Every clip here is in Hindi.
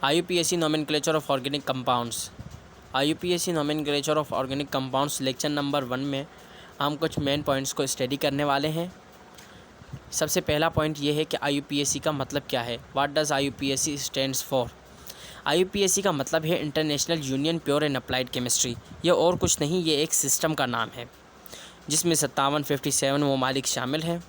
IUPAC nomenclature of organic compounds. IUPAC nomenclature of organic compounds lecture number 1 में हम कुछ मेन पॉइंट्स को स्टडी करने वाले हैं। सबसे पहला पॉइंट ये है कि IUPAC का मतलब क्या है। What does IUPAC stands for. IUPAC का मतलब है international union pure and applied chemistry. ये और कुछ नहीं, ये एक सिस्टम का नाम है जिसमें 57 ममालिक शामिल हैं।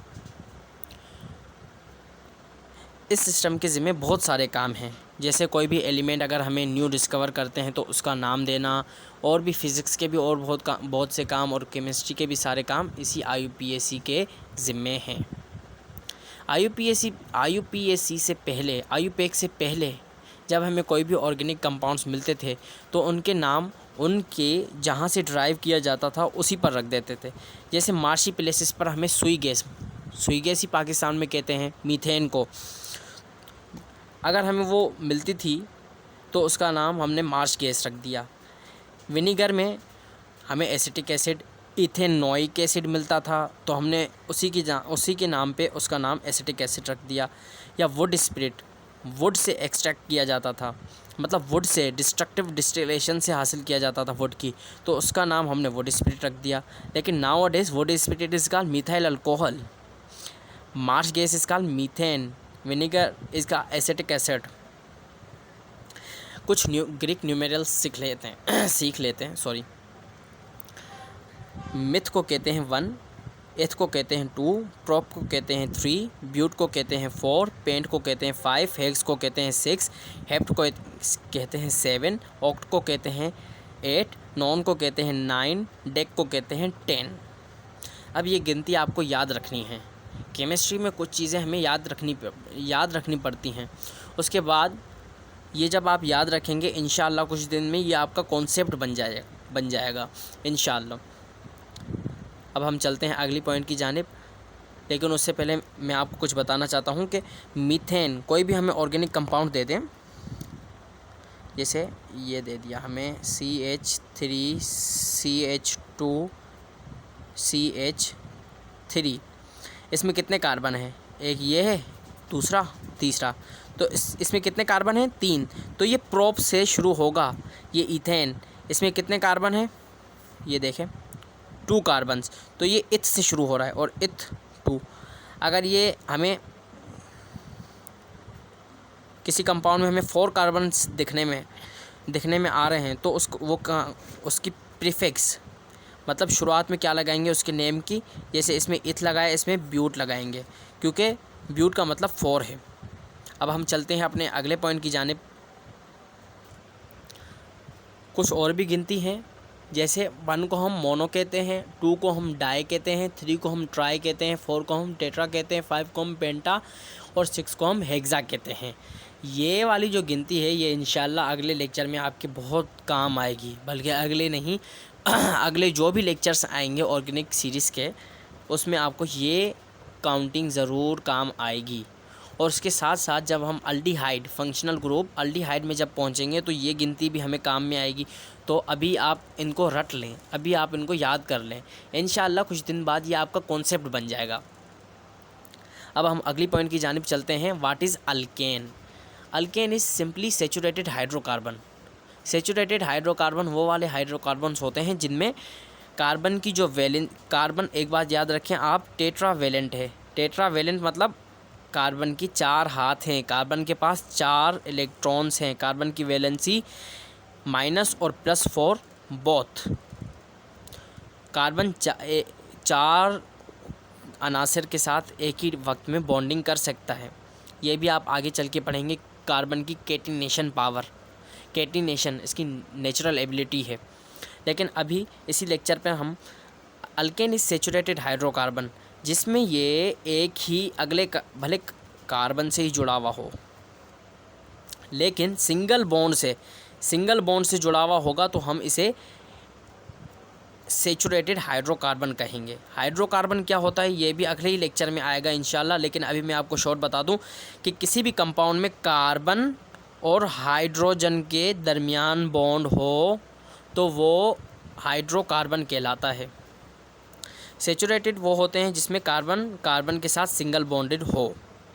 इस सिस्टम के ज़िम्मे बहुत सारे काम हैं, जैसे कोई भी एलिमेंट अगर हमें न्यू डिस्कवर करते हैं तो उसका नाम देना, और भी फिज़िक्स के भी और बहुत से काम और केमिस्ट्री के भी सारे काम इसी IUPAC के ज़िम्मे हैं। IUPAC से पहले, IUPAC से पहले जब हमें कोई भी ऑर्गेनिक कंपाउंड्स मिलते थे तो उनके नाम उनके जहाँ से ड्राइव किया जाता था उसी पर रख देते थे। जैसे मार्शी प्लेसेस पर हमें सुई गैस ही पाकिस्तान में कहते हैं मीथेन को, अगर हमें वो मिलती थी तो उसका नाम हमने मार्श गैस रख दिया। विनीगर में हमें एसिटिक एसिड इथेनोइक एसिड मिलता था तो हमने उसी के नाम पे उसका नाम एसिटिक एसिड रख दिया। या would spirit, would say extract किया जाता था, मतलब वुड से डिस्ट्रक्टिव डिस्टिलेशन से हासिल किया जाता था वुड की, तो उसका नाम हमने वुड स्पिरिट रख दिया। लेकिन नाउ अडेज would spirit is called methyl alcohol, Marsh gas is called methane, vinegar is का एसिटिक एसिड। कुछ ग्रीक न्यूमेरल्स सीख लेते हैं सॉरी। मिथ को कहते हैं 1, एथ को कहते हैं 2, प्रोप को कहते हैं 3, ब्यूट को कहते हैं 4, पेंट को कहते हैं 5, हेक्स को कहते हैं 6, हेप्ट को कहते हैं 7, ऑक्ट को कहते हैं 8, नॉन को कहते हैं 9, डेक को कहते हैं 10। अब ये गिनती आपको याद रखनी है। केमिस्ट्री में कुछ चीज़ें हमें याद रखनी पड़ती हैं। उसके बाद ये जब आप याद रखेंगे इंशाअल्लाह कुछ दिन में ये आपका कॉन्सेप्ट बन जाएगा इंशाअल्लाह। अब हम चलते हैं अगली पॉइंट की जानिब, लेकिन उससे पहले मैं आपको कुछ बताना चाहता हूँ कि मीथेन कोई भी हमें ऑर्गेनिक कंपाउंड दे दें, जैसे ये दे दिया हमें CH3CH2CH3, इसमें कितने कार्बन हैं? एक ये है, दूसरा, तीसरा, तो इसमें कितने कार्बन हैं? 3। तो ये प्रोप से शुरू होगा, ये इथेन, इसमें कितने कार्बन हैं? ये देखें 2 कार्बन्स, तो ये इथ से शुरू हो रहा है और इथ 2। अगर ये हमें किसी कंपाउंड में हमें 4 कार्बन्स दिखने में आ रहे हैं तो उसकी प्रीफिक्स मतलब शुरुआत में क्या लगाएंगे उसके नेम की, जैसे इसमें इथ लगाया, इसमें ब्यूट लगाएंगे, क्योंकि ब्यूट का मतलब 4 है। अब हम चलते हैं अपने अगले पॉइंट की जानिब। कुछ और भी गिनती हैं, जैसे 1 को हम मोनो कहते हैं, 2 को हम डाई कहते हैं, 3 को हम ट्राई कहते हैं, 4 को हम टेट्रा कहते हैं, 5 को हम पेंटा और 6 को हम हेक्सा कहते हैं। ये वाली जो गिनती है ये इंशाल्लाह अगले लेक्चर में आपके बहुत काम आएगी, बल्कि अगले नहीं अगले जो भी लेक्चर्स आएंगे ऑर्गेनिक सीरीज़ के, उसमें आपको ये काउंटिंग ज़रूर काम आएगी। और उसके साथ साथ जब हम अल्डिहाइड, फंक्शनल ग्रुप अल्डिहाइड में जब पहुंचेंगे तो ये गिनती भी हमें काम में आएगी। तो अभी आप इनको रट लें, अभी आप इनको याद कर लें, इंशाअल्लाह कुछ दिन बाद ये आपका कॉन्सेप्ट बन जाएगा। अब हम अगली पॉइंट की जानिब चलते हैं। What is alkane? Alkane is simply saturated hydrocarbon. Saturated hydrocarbon वो वाले हाइड्रोकार्बन्स होते हैं जिनमें कार्बन की जो कार्बन, एक बात याद रखें आप, टेट्रावेलेंट है। टेट्रावेलेंट मतलब कार्बन की 4 हाथ हैं, कार्बन के पास 4 इलेक्ट्रॉन्स हैं, कार्बन की वैलेंसी -और +4 बोथ। कार्बन 4 अनासर के साथ एक ही वक्त में बॉन्डिंग कर सकता है। ये भी आप आगे चल के पढ़ेंगे। कार्बन की कैटिनेशन पावर, कैटिनेशन इसकी नेचुरल एबिलिटी है। लेकिन अभी इसी लेक्चर पर हम अल्केन इज सेचुरेटेड हाइड्रोकार्बन, जिसमें ये एक ही भले कार्बन से ही जुड़ा हुआ हो, लेकिन सिंगल बॉन्ड से जुड़ा हुआ होगा तो हम इसे सेचुरेटेड हाइड्रोकार्बन कहेंगे। हाइड्रोकार्बन क्या होता है ये भी अगले ही लेक्चर में आएगा इंशाल्लाह, लेकिन अभी मैं आपको शॉर्ट बता दूं कि किसी भी कंपाउंड में कार्बन और हाइड्रोजन के दरमियान बॉन्ड हो तो वो हाइड्रोकार्बन कहलाता है। सेचुरेटेड वो होते हैं जिसमें कार्बन के साथ सिंगल बॉन्डेड हो।